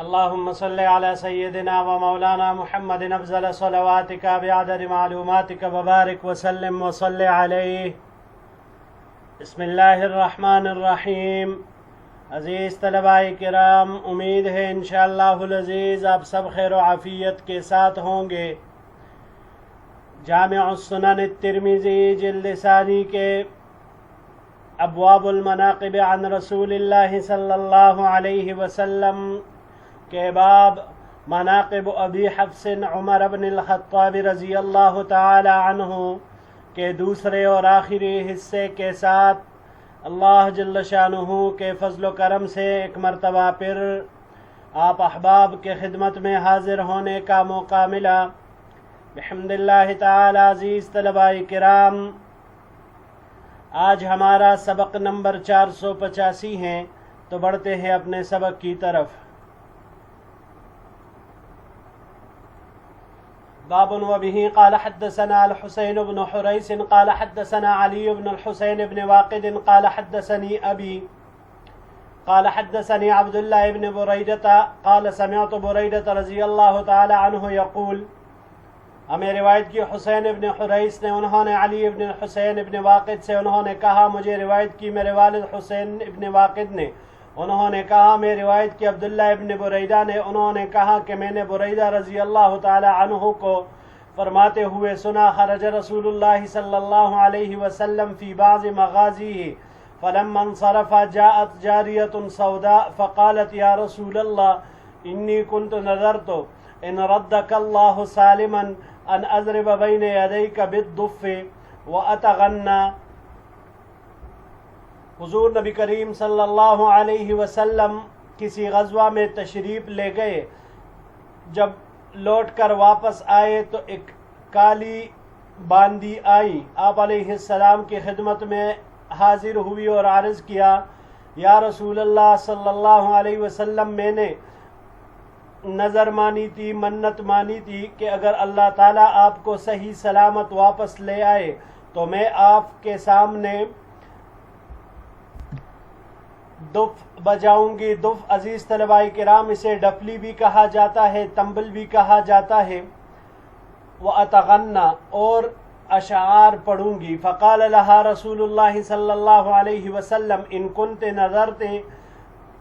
اللهم صل على سيدنا ومولانا محمد افضل صلواتك بعدد معلوماتك وبارك وسلم وصل عليه. بسم اللہ الرحمن الرحیم. عزیز طلباء کرام، امید ہے انشاءاللہ العزیز آپ سب خیر و عافیت کے ساتھ ہوں گے. جامع السنن الترمذی جلد ثانی کے ابواب المناقب عن رسول اللہ صلی اللہ علیہ وسلم کے باب مناقب ابی حفص عمر بن الخطاب رضی اللہ تعالی عنہ کے دوسرے اور آخری حصے کے ساتھ اللہ جل شانہ کے فضل و کرم سے ایک مرتبہ پھر آپ احباب کے خدمت میں حاضر ہونے کا موقع ملا. بحمد اللہ تعالی. عزیز طلباء کرام، آج ہمارا سبق نمبر 485 ہے، تو بڑھتے ہیں اپنے سبق کی طرف. باب وبه قال حدثنا الحسين بن حريث قال حدثنا علي بن الحسين بن واقد قال حدثني أبي قال حدثني عبد الله بن بريدة قال سمعت بريدة رضي الله تعالى عنه يقول. ہمیں روایت کی حسین ابن حریث نے، انہوں نے علی ابن حسین ابن واقد سے انہوں نے کہا، مجھے روایت کی میرے والد حسین ابن واقد نے، انہوں نے کہا میں روایت کی عبداللہ ابن بریدہ نے، انہوں نے کہا کہ میں نے بریدہ رضی اللہ تعالی عنہ کو فرماتے ہوئے سنا، خرج رسول اللہ صلی اللہ علیہ وسلم فی بعض مغازیہ فلما انصرف جاءت جاریة سوداء فقالت یا رسول اللہ انی كنت نذرت ان ردک اللہ سالما ان اضرب بین یدیک بالضف واتغنى. حضور نبی کریم صلی اللہ علیہ وسلم کسی غزوہ میں تشریف لے گئے. جب لوٹ کر واپس آئے تو ایک کالی باندی آئی، آپ علیہ السلام کی خدمت میں حاضر ہوئی اور عرض کیا، یا رسول اللہ صلی اللہ علیہ وسلم میں نے نظر مانی تھی، منت مانی تھی کہ اگر اللہ تعالیٰ آپ کو صحیح سلامت واپس لے آئے تو میں آپ کے سامنے دف بجاؤں گی. دف عزیز طلباء کرام اسے ڈفلی بھی کہا جاتا ہے، تنبل بھی کہا جاتا ہے. وَأَتَغَنَّا اور اشعار پڑھوں گی. فقال لها رسول اللہ صلی اللہ علیہ وسلم ان كنت نظرت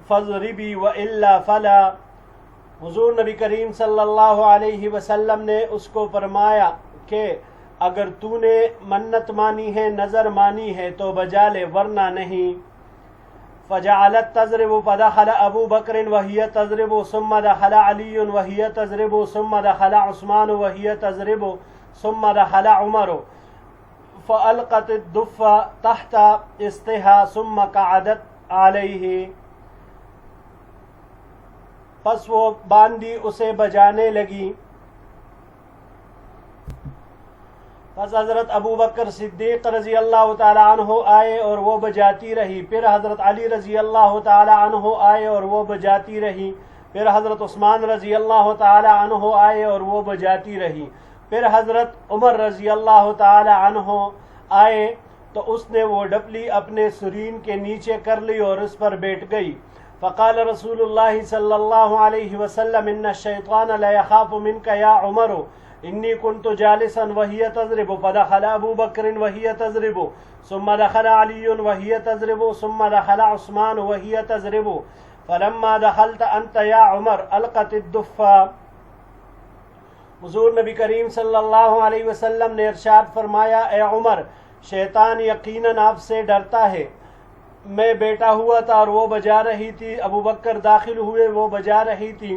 فاضربی وإلا فلا. حضور نبی کریم صلی اللہ علیہ وسلم نے اس کو فرمایا کہ اگر تو نے منت مانی ہے، نظر مانی ہے تو بجا لے ورنہ نہیں. فجعلت تضرب فدخل ابو بکر وهي تضرب ثم دخل علي وهي تضرب ثم دخل عثمان وهي تضرب ثم دخل عمر فألقت الدف تحت استها ثم قعدت عليه. پس وہ باندی اسے بجانے لگی. پس حضرت ابو بکر صدیق رضی اللہ تعالی عنہ آئے اور وہ بجاتی رہی. پھر حضرت علی رضی اللہ تعالی عنہ آئے اور وہ بجاتی رہی. پھر حضرت عثمان رضی اللہ تعالی عنہ آئے اور وہ بجاتی رہی. پھر حضرت عمر رضی اللہ تعالی عنہ آئے تو اس نے وہ ڈپلی اپنے سرین کے نیچے کر لی اور اس پر بیٹھ گئی. فقال رسول اللہ صلی اللہ علیہ وسلم ان الشیطان لا يخاف منك یا عمر انی كنت جالسا وهي تضرب فدخل ابو بکر وهي تضرب ثم دخل علی وهي تضرب ثم دخل عثمان وهي تضرب فلما دخلت انت یا عمر القت الدف. حضور نبی کریم صلی اللہ علیہ وسلم نے ارشاد فرمایا، اے عمر، شیطان یقیناً آپ سے ڈرتا ہے. میں بیٹا ہوا تھا اور وہ بجا رہی تھی. ابو بکر داخل ہوئے، وہ بجا رہی تھی.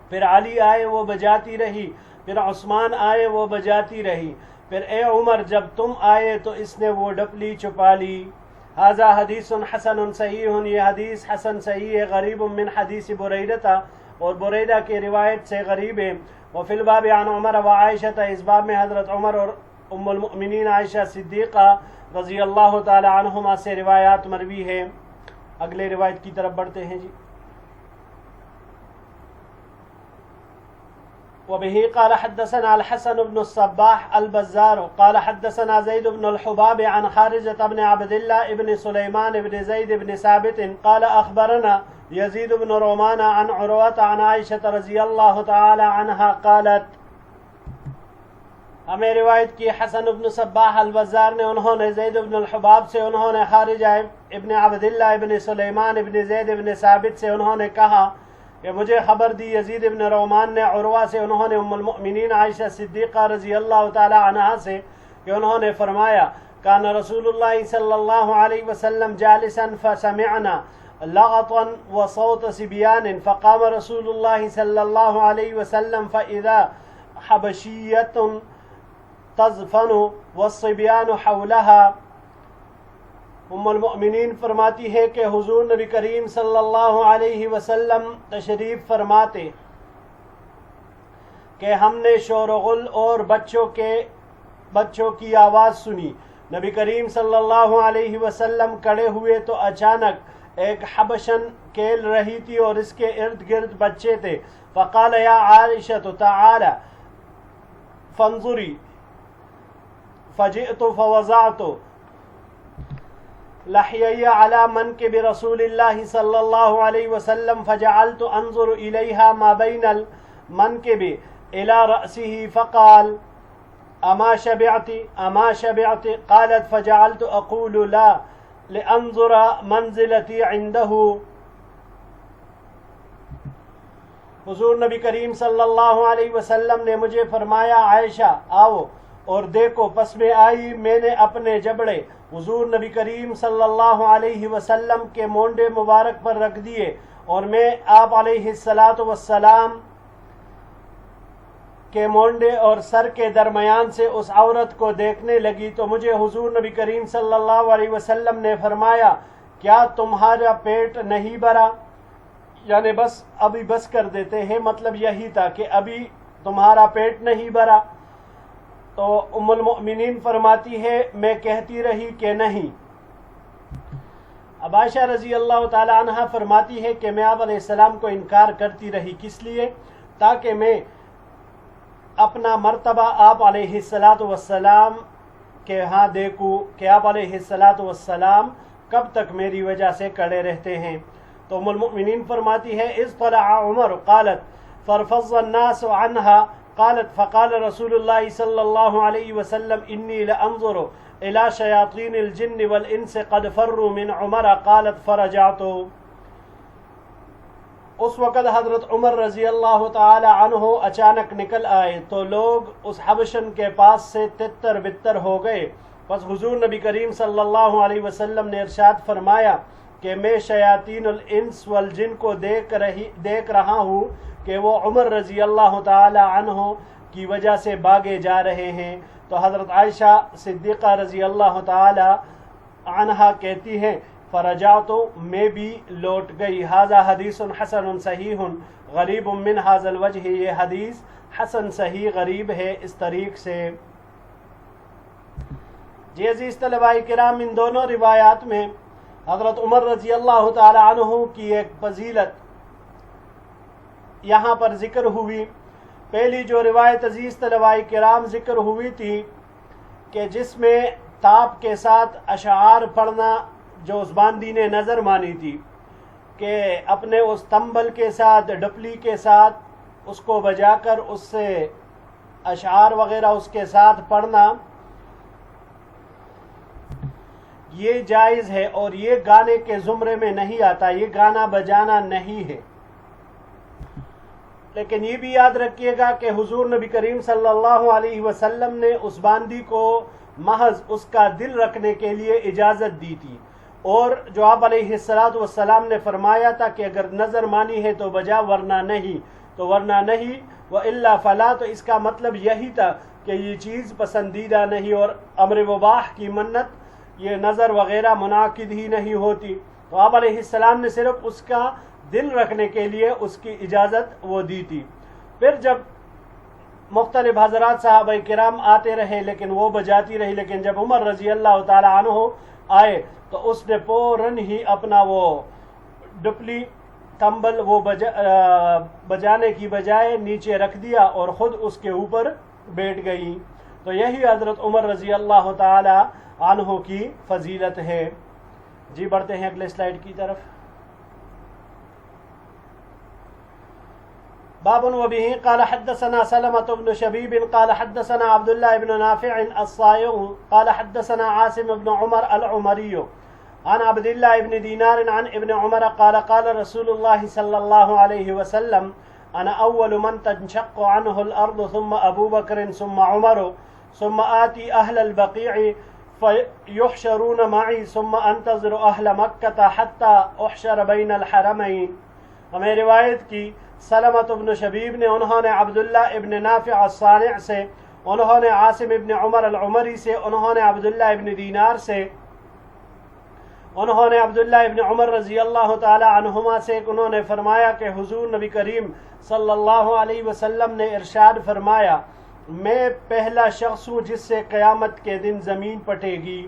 پھر علی آئے، وہ بجاتی رہی. پھر عثمان آئے، وہ بجاتی رہی. پھر اے عمر جب تم آئے تو اس نے وہ ڈپلی چھپا لی. ھذا حدیث حسن صحیح. یہ حدیث حسن صحیح ہے، غریب من حدیث بریدہ، اور بریدہ کی روایت سے غریب ہے. وفی الباب عن عمر وعائشہ، اس باب میں حضرت عمر اور ام المؤمنین عائشہ صدیقہ رضی اللہ تعالی عنہما سے روایات مروی ہے. اگلے روایت کی طرف بڑھتے ہیں جی. وبه قال حدثنا الحسن بن الصباح البزار قال حدثنا زيد بن الحباب عن خارجة بن عبد الله بن سليمان بن زيد بن ثابت قال أخبرنا يزيد بن رومان عن عروة عن عائشة رضي الله تعالى عنها قالت. ہمیں روایت کی حسن بن صباح البزار نے، انہوں نے زید بن الحباب سے، انہوں نے خارجہ ابن عبداللہ ابن سلیمان ابن زید ابن ثابت سے، انہوں نے کہا کہ مجھے خبر دی یزید ابن رومان نے عروہ سے، انہوں نے ام المؤمنین عائشہ صدیقہ رضی اللہ تعالی عنہا سے کہ انہوں نے فرمایا کان رسول اللہ صلی اللہ علیہ وسلم جالسا فسمعنا لغطا وصوت صبيان فقام رسول الله صلى الله عليه وسلم فإذا حبشية تزفن والصبيان حولها. ام المؤمنین فرماتی ہے کہ حضور نبی کریم صلی اللہ علیہ وسلم تشریف فرماتے کہ ہم نے شور و غل اور بچوں کی آواز سنی. نبی کریم صلی اللہ علیہ وسلم کھڑے ہوئے تو اچانک ایک حبشن کھیل رہی تھی اور اس کے ارد گرد بچے تھے. فقال یا عائشہ تعالی فانظری فجئت فوضعت لحیی علی منکب رسول اللہ صلی اللہ علیہ وسلم فجعلت انظر الیہا ما بین المنکب الى رأسه فقال اما شبعت قالت فجعلت اقول لا لانظر منزلتی عنده. حضور نبی کریم صلی اللہ علیہ وسلم نے مجھے فرمایا عائشہ آؤ اور دیکھو. پس میں آئی، میں نے اپنے جبڑے حضور نبی کریم صلی اللہ علیہ وسلم کے مونڈے مبارک پر رکھ دیے اور میں آپ علیہ السلام کے مونڈے اور سر کے درمیان سے اس عورت کو دیکھنے لگی تو مجھے حضور نبی کریم صلی اللہ علیہ وسلم نے فرمایا کیا تمہارا پیٹ نہیں بھرا؟ یعنی بس ابھی بس کر دیتے ہیں، مطلب یہی تھا کہ ابھی تمہارا پیٹ نہیں بھرا. تو ام المؤمنین فرماتی ہے میں کہتی رہی کہ نہیں. اب عائشہ رضی اللہ تعالی عنہ فرماتی ہے کہ میں آپ علیہ السلام کو انکار کرتی رہی. کس لیے؟ تاکہ میں اپنا مرتبہ آپ علیہ السلام کے ہاں دیکھوں کہ آپ علیہ السلام کب تک میری وجہ سے کڑے رہتے ہیں. تو ام المؤمنین فرماتی ہے اطلع عمر قالت فرفض الناس عنها قالت فقال رسول اللہ صلی اللہ علیہ وسلم انی لانظر الى شیاطین الجن والانس قد فروا من عمر قالت فرجعت. اس وقت حضرت عمر رضی اللہ تعالی عنہ اچانک نکل آئے تو لوگ اس حبشن کے پاس سے تتر بتر ہو گئے. پس حضور نبی کریم صلی اللہ علیہ وسلم نے ارشاد فرمایا کہ میں شیاطین الانس والجن کو دیکھ رہا ہوں کہ وہ عمر رضی اللہ تعالی عنہ کی وجہ سے بھاگے جا رہے ہیں. تو حضرت عائشہ صدیقہ رضی اللہ تعالی عنہا کہتی ہیں فرجعت میں بھی لوٹ گئی. ھذا حدیث حسن صحیح غریب من ھذا الوجہ. یہ حدیث حسن صحیح غریب ہے اس طریق سے. جی عزیز طلباء کرام، ان دونوں روایات میں حضرت عمر رضی اللہ تعالی عنہ کی ایک فضیلت یہاں پر ذکر ہوئی. پہلی جو روایت عزیز طلباء کرام ذکر ہوئی تھی کہ جس میں تاپ کے ساتھ اشعار پڑھنا جو اس باندی نے نظر مانی تھی کہ اپنے اس تمبل کے ساتھ ڈپلی کے ساتھ اس کو بجا کر اس سے اشعار وغیرہ اس کے ساتھ پڑھنا یہ جائز ہے اور یہ گانے کے زمرے میں نہیں آتا، یہ گانا بجانا نہیں ہے. لیکن یہ بھی یاد رکھیے گا کہ حضور نبی کریم صلی اللہ علیہ وسلم نے اس باندی کو محض اس کا دل رکھنے کے لیے اجازت دی تھی، اور جو آپ علیہ السلام نے فرمایا تھا کہ اگر نظر مانی ہے تو بجا ورنہ نہیں، تو ورنہ نہیں وَإِلَّا فَلَا. تو اس کا مطلب یہی تھا کہ یہ چیز پسندیدہ نہیں اور امر مباح کی منت یہ نظر وغیرہ منعقد ہی نہیں ہوتی. تو آپ علیہ السلام نے صرف اس کا دل رکھنے کے لیے اس کی اجازت وہ دی تھی. پھر جب مختلف حضرات صحابہ کرام آتے رہے لیکن وہ بجاتی رہی، لیکن جب عمر رضی اللہ تعالی عنہ آئے تو اس نے فوراً ہی اپنا وہ ڈپلی کمبل وہ بجانے کی بجائے نیچے رکھ دیا اور خود اس کے اوپر بیٹھ گئی. تو یہی حضرت عمر رضی اللہ تعالی عنہ کی فضیلت ہے. جی بڑھتے ہیں اگلے سلائیڈ کی طرف. باب وبه قال حدثنا سلمة بن شبيب قال حدثنا عبد الله بن نافع الصائغ قال حدثنا عاصم بن عمر العمري عن عبد الله بن دينار عن ابن عمر قال قال رسول الله صلى الله عليه وسلم أنا أول من تنشق عنه الأرض ثم أبو بكر ثم عمر ثم آتي أهل البقيع فيحشرون معي ثم أنتظر أهل مكة حتى أحشر بين الحرمين. ہمیں روایت کی سلمۃ بن شبیب نے، انہوں نے عبداللہ ابن نافع الصانع سے، انہوں نے عاصم ابن عمر العمری سے، انہوں نے عبداللہ ابن دینار سے، انہوں نے عبداللہ ابن عمر رضی اللہ تعالی عنہما سے، انہوں نے فرمایا کہ حضور نبی کریم صلی اللہ علیہ وسلم نے ارشاد فرمایا، میں پہلا شخص ہوں جس سے قیامت کے دن زمین پٹے گی.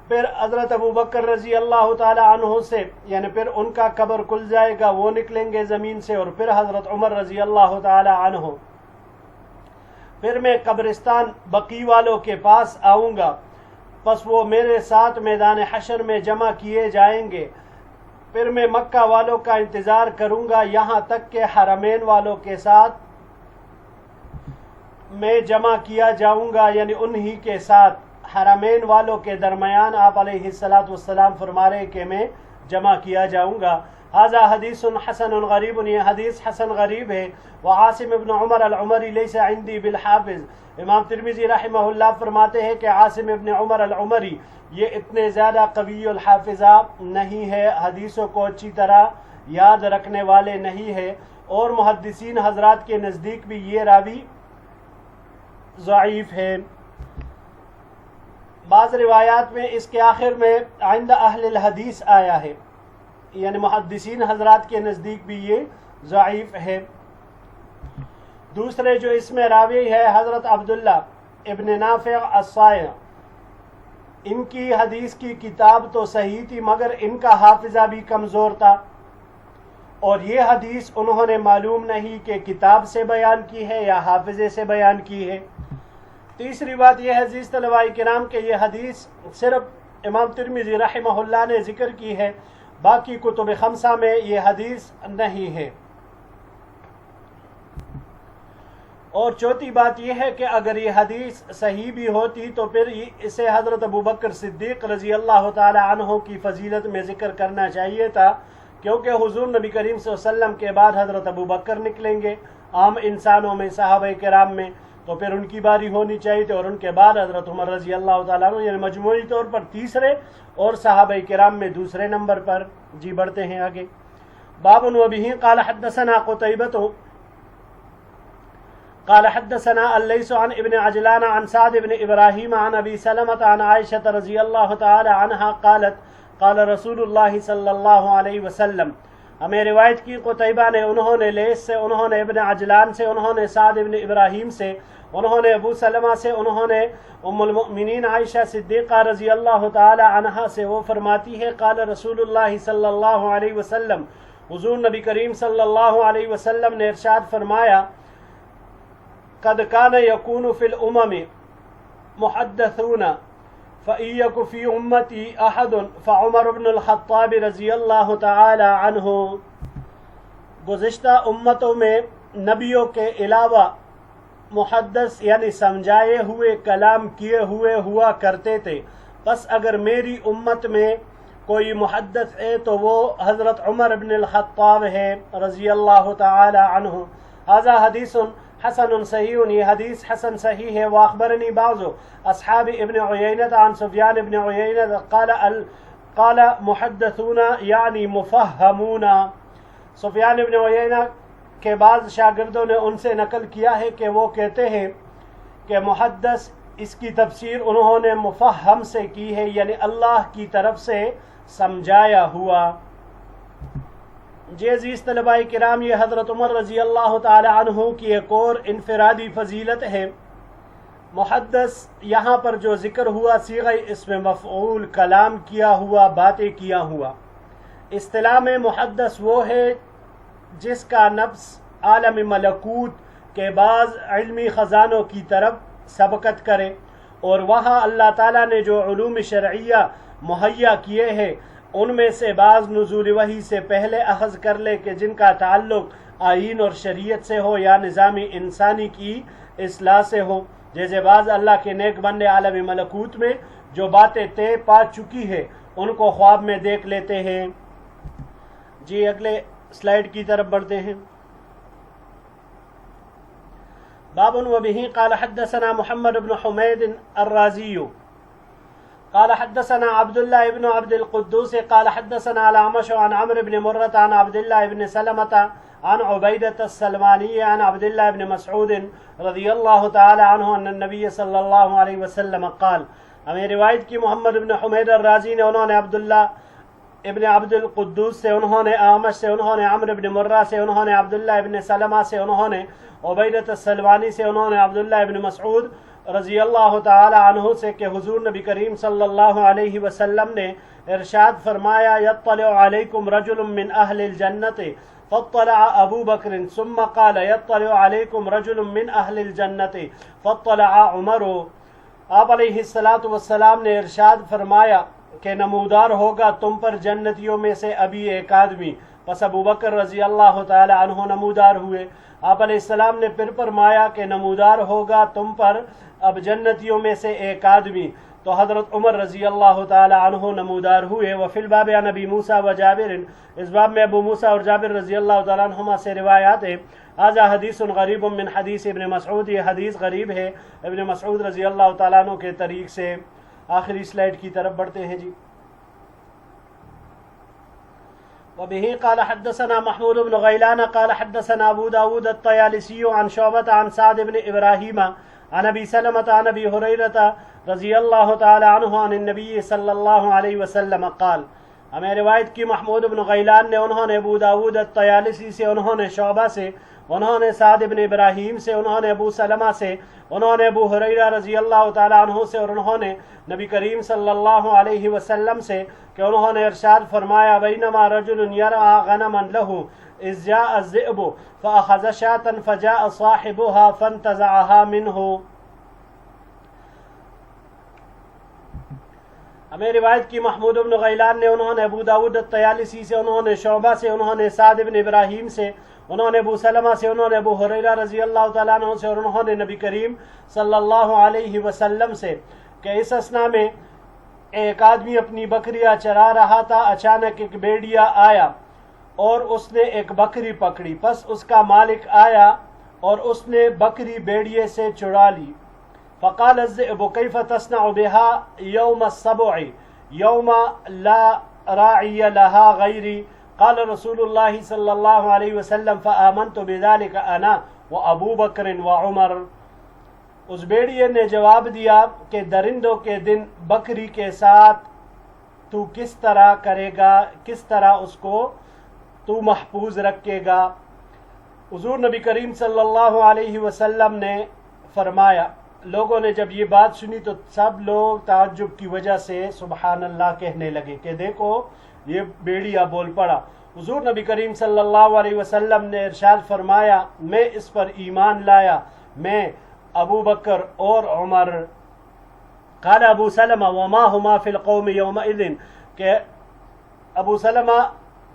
پھر حضرت ابو بکر رضی اللہ تعالی عنہ سے، یعنی پھر ان کا قبر کھل جائے گا، وہ نکلیں گے زمین سے، اور پھر حضرت عمر رضی اللہ تعالی عنہ. پھر میں قبرستان بقی والوں کے پاس آؤں گا، پس وہ میرے ساتھ میدان حشر میں جمع کیے جائیں گے. پھر میں مکہ والوں کا انتظار کروں گا یہاں تک کہ حرمین والوں کے ساتھ میں جمع کیا جاؤں گا، یعنی انہی کے ساتھ حرمین والوں کے درمیان آپ علیہ السلام فرما رہے کہ میں جمع کیا جاؤں گا. ھذا حدیث حسن غریب، یہ حدیث حسن غریب ہے. وعاصم ابن عمر العمری لیس عندی بالحافظ. امام ترمذی رحمہ اللہ فرماتے ہیں کہ عاصم ابن عمر العمری یہ اتنے زیادہ قوی الحافظہ نہیں ہے، حدیثوں کو اچھی طرح یاد رکھنے والے نہیں ہے، اور محدثین حضرات کے نزدیک بھی یہ راوی ضعیف ہے. بعض روایات میں اس کے آخر میں عند اہل الحدیث آیا ہے، یعنی محدثین حضرات کے نزدیک بھی یہ ضعیف ہے. دوسرے جو اس میں راوی ہے حضرت عبداللہ ابن نافع الصائغ، ان کی حدیث کی کتاب تو صحیح تھی مگر ان کا حافظہ بھی کمزور تھا، اور یہ حدیث انہوں نے معلوم نہیں کہ کتاب سے بیان کی ہے یا حافظے سے بیان کی ہے. تیسری بات یہ ہے عزیز طلباء کرام کہ یہ حدیث صرف امام ترمذی رحمہ اللہ نے ذکر کی ہے، باقی کتب خمسہ میں یہ حدیث نہیں ہے. اور چوتھی بات یہ ہے کہ اگر یہ حدیث صحیح بھی ہوتی تو پھر اسے حضرت ابو بکر صدیق رضی اللہ تعالی عنہ کی فضیلت میں ذکر کرنا چاہیے تھا، کیونکہ حضور نبی کریم صلی اللہ علیہ وسلم کے بعد حضرت ابو بکر نکلیں گے عام انسانوں میں، صحابہ کرام میں، تو پھر ان کی باری ہونی چاہیے تھی، اور ان کے بعد حضرت عمر رضی اللہ تعالیٰ عنہ، یعنی مجموعی طور پر تیسرے اور صحابہ کرام میں دوسرے نمبر پر. جی بڑھتے ہیں آگے. باب وبه قال حدثنا قتيبة قال حدثنا الليث عن ابن عجلان عن سعد بن ابراہیم عن ابی سلمة عن عائشة رضی اللہ تعالی عنہا قالت قال رسول اللہ صلی اللہ علیہ وسلم. ہمیں روایت کی قتیبہ نے، انہوں نے لیث سے، انہوں نے ابن عجلان سے، انہوں نے سعد ابن ابراہیم سے، انہوں نے ابو سلمہ سے، انہوں نے ام المؤمنین عائشہ صدیقہ رضی اللہ تعالی عنہا سے، وہ فرماتی ہے قال رسول اللہ صلی اللہ علیہ وسلم، حضور نبی کریم صلی اللہ علیہ وسلم نے ارشاد فرمایا، قد کان یکون فی الامم محدثون فَإِن يَكُ فِي أُمَّتِي أَحَدٌ فَعُمَرُ بْنُ الْخَطَّابِ رضی اللہ تعالی عنہ. گزشتہ امتوں میں نبیوں کے علاوہ محدث یعنی سمجھائے ہوئے کلام کیے ہوئے ہوا کرتے تھے، بس اگر میری امت میں کوئی محدث ہے تو وہ حضرت عمر بن الخطاب ہے رضی اللہ تعالی عنہ. ھذا حدیث حسن صحیح، یہ حدیث حسن صحیح ہے. واخبرنی بعض اصحاب ابن عیینہ عن سفیان ابن عیینہ قال محدثون یعنی مفہمون. سفیان ابن عیینہ کے بعض شاگردوں نے ان سے نقل کیا ہے کہ وہ کہتے ہیں کہ محدث اس کی تفسیر انہوں نے مفہم سے کی ہے، یعنی اللہ کی طرف سے سمجھایا ہوا. جی عزیز طلباء کرام، یہ حضرت عمر رضی اللہ تعالی عنہ کی ایک اور انفرادی فضیلت ہے. محدث یہاں پر جو ذکر ہوا صیغہ اسم مفعول، کلام کیا ہوا، باتیں کیا ہوا، اصطلاح میں محدث وہ ہے جس کا نفس عالم ملکوت کے بعض علمی خزانوں کی طرف سبقت کرے اور وہاں اللہ تعالیٰ نے جو علوم شرعیہ مہیا کیے ہیں ان میں سے بعض نزول وحی سے پہلے اخذ کر لے کہ جن کا تعلق آئین اور شریعت سے ہو یا نظام انسانی کی اصلاح سے ہو، جیسے بعض اللہ کے نیک بندے عالم ملکوت میں جو باتیں طے پا چکی ہے ان کو خواب میں دیکھ لیتے ہیں۔ جی اگلے سلائیڈ کی طرف بڑھتے ہیں۔ باب وبه قال حدثنا محمد بن حميد الرازي قال حدثنا عبد الله بن عبد القدوس قال حدثنا الأعمش عن عمرو بن مرة عن عبد الله بن سلمة عن عبيدة السلماني عن عبد الله بن مسعود رضی اللہ تعالی عنہ ان النبی صلی اللہ علیہ وسلم قال، ہمیں روایت کی محمد بن حمید الرازی نے، انہوں نے عبداللہ ابن عبد القدوس سے، انہوں نے اعمش سے، انہوں نے عمرو بن مرہ سے، انہوں نے عبداللہ ابن سلمہ سے، انہوں نے عبیدۃ السلمانی سے، انہوں نے عبداللہ ابن مسعود رضی اللہ تعالی عنہ سے کہ حضور نبی کریم صلی اللہ علیہ وسلم نے ارشاد فرمایا، یطلع علیکم رجل من اہل الجنت فاطلع ابو بکر ثم قال یطلع علیکم رجل من اہل الجنت فاطلع عمر۔ آپ علیہ الصلاۃ والسلام نے ارشاد فرمایا کہ نمودار ہوگا تم پر جنتیوں میں سے ابھی ایک آدمی، پس ابو بکر رضی اللہ تعالی عنہ نمودار ہوئے۔ آپ علیہ السلام نے پھر فرمایا کہ نمودار ہوگا تم پر اب جنتیوں میں سے ایک آدمی، تو حضرت عمر رضی اللہ تعالی عنہ نمودار ہوئے۔ وفی الباب عن ابی موسیٰ و جابر، اس باب میں ابو موسیٰ اور جابر رضی اللہ تعالی عنہما سے روایات ہے۔ ھذا حدیث غریب من حدیث ابن مسعود، یہ حدیث غریب ہے ابن مسعود رضی اللہ تعالیٰ عنہ کے طریق سے۔ آخری سلائیڈ کی طرف بڑھتے ہیں جی۔ وبه قال حدثنا محمود بن غيلان قال حدثنا ابو داود الطيالسي عن شعبة عن سعد بن ابراهيم عن ابي سلمة عن ابي هريرة رضی اللہ تعالی عنہ عن النبی صلی اللہ علیہ وسلم قال، ہمیں روایت کی محمود بن غیلان نے، انہوں نے ابو داود الطیالسی سے، انہوں نے شعبہ سے، انہوں نے سعد بن ابراہیم سے، انہوں نے ابو سلمہ سے، انہوں نے ابو ہریرہ رضی اللہ تعالی عنہ سے، اور انہوں نے نبی کریم صلی اللہ علیہ وسلم سے کہ انہوں نے ارشاد فرمایا، بینما رجل یرعى غنما له اذ جاء الذئب فاخذ شاة فجاء صاحبها فانتزعها منه۔ ہمیں روایت کی محمود بن غیلان نے، انہوں نے ابو داود الطیالسی سے، انہوں نے شعبہ سے، انہوں نے سعد بن ابراہیم سے، انہوں نے ابو سلمہ سے، انہوں نے ابو ہریرہ رضی اللہ تعالیٰ عنہ سے، اور انہوں نے نبی کریم صلی اللہ علیہ وسلم سے کہ اس اثنا میں ایک آدمی اپنی بکریاں چرا رہا تھا، اچانک ایک بھیڑیا آیا اور اس نے ایک بکری پکڑی، پس اس کا مالک آیا اور اس نے بکری بھیڑیے سے چرا لی۔ فقال الذئب كيف تصنع بها يوم السبع يوم لا راعي لها غيري؟ قال رسول الله صلى الله عليه وسلم فآمنت بذلك انا وابو بکر وعمر۔ اس بیڑیے نے جواب دیا کہ درندوں کے دن بکری کے ساتھ تو کس طرح کرے گا، کس طرح اس کو تو محفوظ رکھے گا۔ حضور نبی کریم صلی اللہ علیہ وسلم نے فرمایا، لوگوں نے جب یہ بات سنی تو سب لوگ تعجب کی وجہ سے سبحان اللہ کہنے لگے کہ دیکھو یہ بیڑیا بول پڑا۔ حضور نبی کریم صلی اللہ علیہ وسلم نے ارشاد فرمایا، میں اس پر ایمان لایا، میں ابو بکر اور عمر۔ قال ابو سلمہ وما ہما فی القوم یومئذ، کہ ابو سلمہ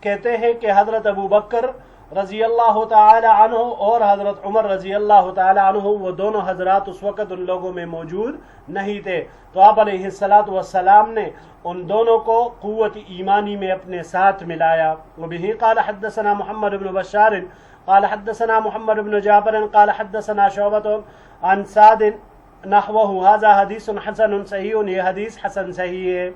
کہتے ہیں کہ حضرت ابو بکر رضی اللہ تعالی عنہ اور حضرت عمر رضی اللہ تعالی عنہ، وہ دونوں حضرات اس وقت ان لوگوں میں موجود نہیں تھے، تو آپ علیہ الصلاۃ والسلام نے ان دونوں کو قوت ایمانی میں اپنے ساتھ ملایا۔ وبہ قال حدثنا محمد بن بشار قال حدثنا محمد بن جعفر قال حدثنا شعبۃ عن سعد نحوہ ھذا حدیث حسن صحیح، یہ حدیث حسن صحیح ہے۔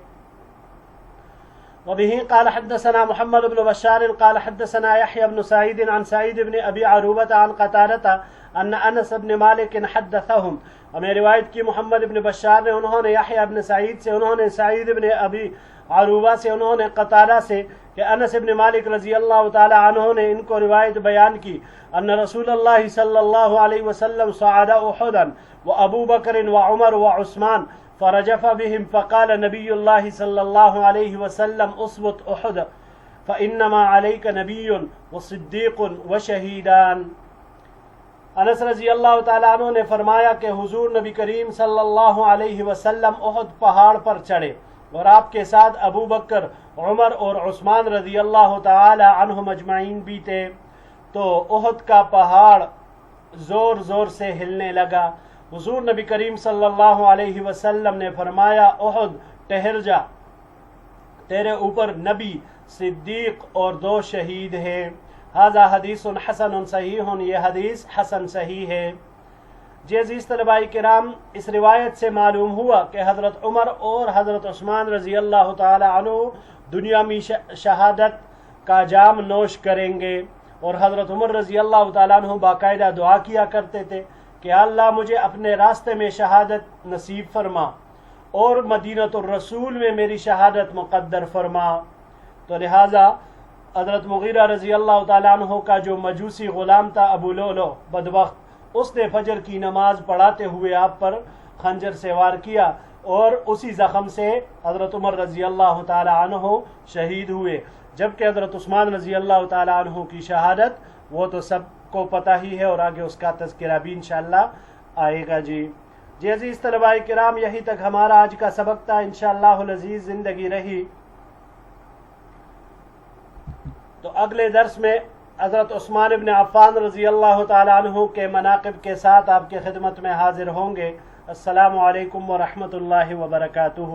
وبه قال حدثنا محمد بن بشار قال حدثنا يحيى بن سعيد عن سعيد بن ابي عروبة عن قتادة ان انس بن مالك حدثهم، ہمیں روایت کی محمد بن بشار نے، انہوں نے یحییٰ بن سعید سے، انہوں نے سعید بن ابی عروبہ سے، انہوں نے قتادہ سے کہ انس بن مالک رضی اللہ تعالی عنہ نے ان کو روایت بیان کی، ان رسول اللہ صلی اللہ علیہ وسلم صعد احدا وابو بکر وعمر وعثمان فرجف بهم فقال نبی اللہ صلی اللہ علیہ وسلم اثبت احد فإنما عليك نبي وصدیق وشہیدان۔ انس رضی اللہ تعالیٰ عنہ نے فرمایا کہ حضور نبی کریم صلی اللہ علیہ وسلم احد پہاڑ پر چڑھے اور آپ کے ساتھ ابو بکر، عمر اور عثمان رضی اللہ تعالی عنہم اجمعین بھی تھے، تو احد کا پہاڑ زور زور سے ہلنے لگا۔ حضور نبی کریم صلی اللہ علیہ وسلم نے فرمایا احد ٹھہر جا، تیرے اوپر نبی، صدیق اور 2 شہید ہیں۔ ھذا حدیث حسن صحیح، یہ حدیث حسن صحیح ہے۔ جی عزیز طلباء کرام، اس روایت سے معلوم ہوا کہ حضرت عمر اور حضرت عثمان رضی اللہ تعالی عنہ دنیا میں شہادت کا جام نوش کریں گے، اور حضرت عمر رضی اللہ تعالیٰ عنہ باقاعدہ دعا کیا کرتے تھے کہ اللہ مجھے اپنے راستے میں شہادت نصیب فرما اور مدینۃ الرسول میں میری شہادت مقدر فرما۔ تو لہٰذا حضرت مغیرہ رضی اللہ تعالیٰ عنہ کا جو مجوسی غلام تھا ابو لؤلؤ بدبخت، اس نے فجر کی نماز پڑھاتے ہوئے آپ پر خنجر سے وار کیا، اور اسی زخم سے حضرت عمر رضی اللہ تعالیٰ عنہ شہید ہوئے، جبکہ حضرت عثمان رضی اللہ تعالیٰ عنہ کی شہادت وہ تو سب کو پتہ ہی ہے، اور آگے اس کا تذکرہ بھی انشاءاللہ آئے گا۔ جی عزیز طلباء کرام، یہی تک ہمارا آج کا سبق تھا۔ انشاءاللہ العزیز زندگی رہی تو اگلے درس میں حضرت عثمان بن عفان رضی اللہ تعالیٰ عنہ کے مناقب کے ساتھ آپ کی خدمت میں حاضر ہوں گے۔ السلام علیکم ورحمۃ اللہ وبرکاتہ۔